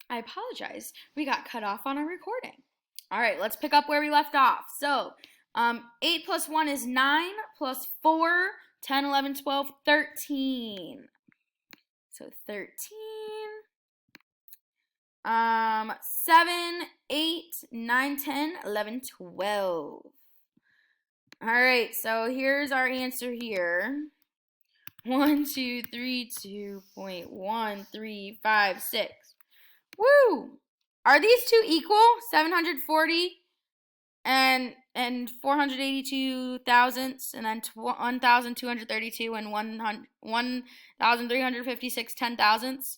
I apologize. We got cut off on our recording. All right, let's pick up where we left off. So, 8 plus 1 is 9, plus 4, 10, 11, 12, 13. So 13. 7, 8, 9, 10, 11, 12. All right, so here's our answer here. 1, 2, 3, 2.1356. Woo! Are these two equal? 740 and 482 thousandths, and then 1,232 and 1,356 ten thousandths?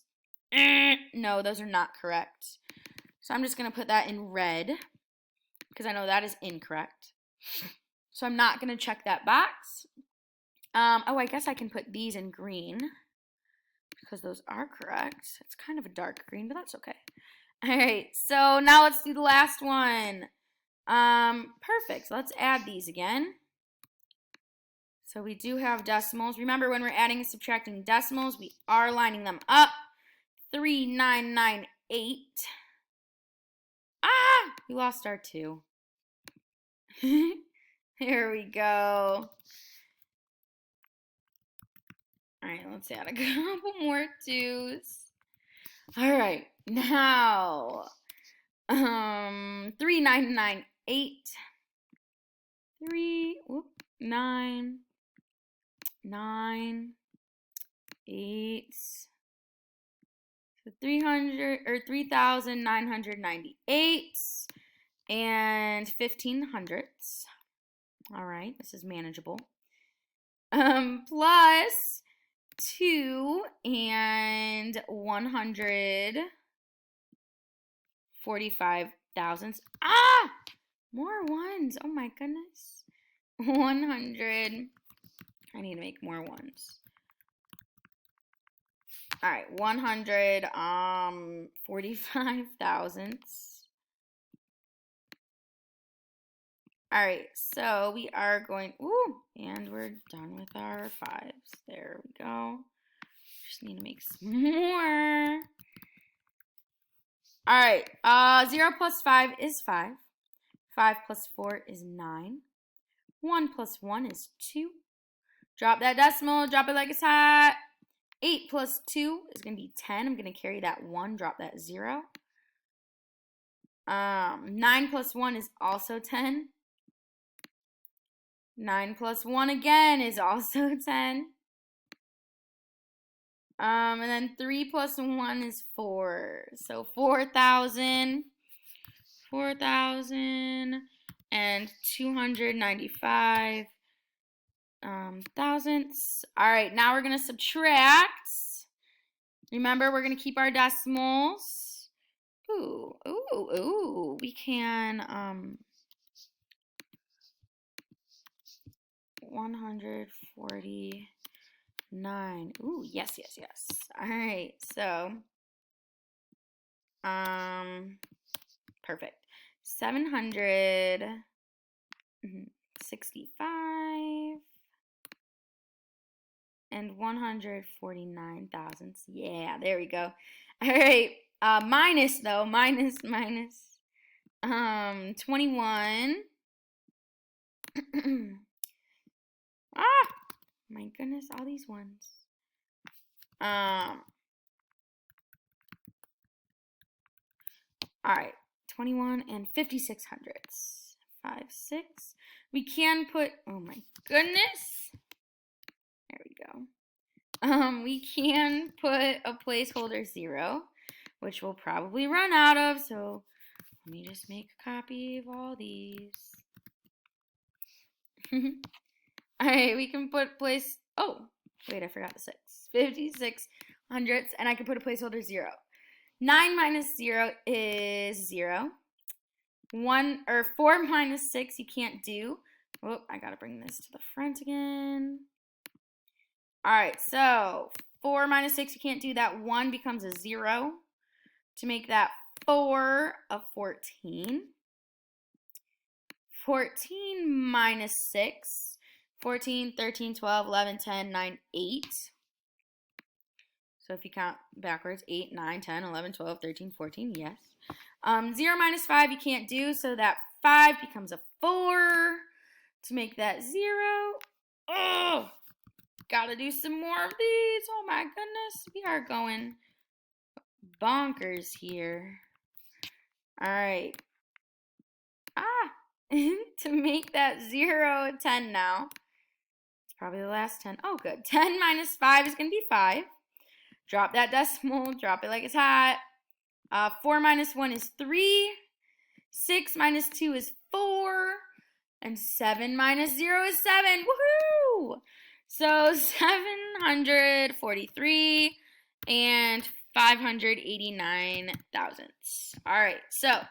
No, those are not correct. So I'm just going to put that in red because I know that is incorrect. So I'm not going to check that box. Oh, I guess I can put these in green because those are correct. It's kind of a dark green, but that's okay. All right, so now let's do the last one. Perfect. So let's add these again. So we do have decimals. Remember, when we're adding and subtracting decimals, we are lining them up. 3998. Ah, we lost our 2. Here we go. All right, let's add a couple more 2s. All right, now 3998. 9, 9, 8. So 300 or 3,998 and 15 hundredths. All right, this is manageable. Plus 2 and 145 thousandths. Ah! More ones. Oh my goodness. 100. I need to make more ones. All right, 145 thousandths. All right, so we are going, and we're done with our 5s. There we go. Just need to make some more. All right, 0 plus 5 is 5. 5 plus 4 is 9. 1 plus 1 is 2. Drop that decimal, drop it like it's hot. 8 plus 2 is going to be 10. I'm going to carry that 1, drop that 0. 9 plus 1 is also 10. 9 plus 1 again is also 10. And then 3 plus 1 is 4. So 4,000 and 295 thousandths. All right, now we're going to subtract. Remember, we're going to keep our decimals. We can 149. Yes. All right, so perfect. 765 and 149 thousandths. Yeah, there we go. All right, minus 21. My goodness, all these ones. All right, 21 and 56 hundredths. 5, 6. We can put, oh my goodness. There we go. We can put a placeholder 0, which we'll probably run out of. So let me just make a copy of all these. All right, we can put oh, wait, I forgot the 6. 56 hundredths, and I can put a placeholder 0. 9 minus 0 is 0. 4 minus 6 you can't do. Oh, I gotta bring this to the front again. All right, so 4 minus 6 you can't do. That 1 becomes a 0 to make that 4 of 14. 14 minus 6. 14, 13, 12, 11, 10, 9, 8. So if you count backwards, 8, 9, 10, 11, 12, 13, 14, yes. 0 minus 5 you can't do, so that 5 becomes a 4 to make that 0. Oh, gotta do some more of these. Oh my goodness, we are going bonkers here. All right. To make that 0 a 10 now. It's probably the last 10. Oh, good. 10 minus 5 is going to be 5. Drop that decimal. Drop it like it's hot. 4 minus 1 is 3. 6 minus 2 is 4. And 7 minus 0 is 7. Woohoo! So 743 and 589 thousandths. All right, so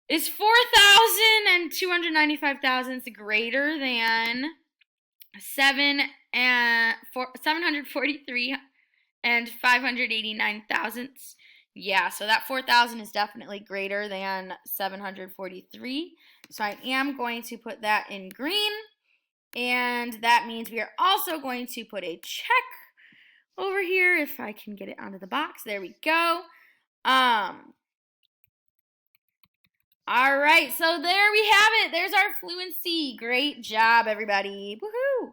is 4,000 and 295 thousandths greater than 743 and 589 thousandths? Yeah, so that 4,000 is definitely greater than 743. So I am going to put that in green. And that means we are also going to put a check over here if I can get it onto the box. There we go. All right, so there we have it. There's our fluency. Great job, everybody. Woohoo!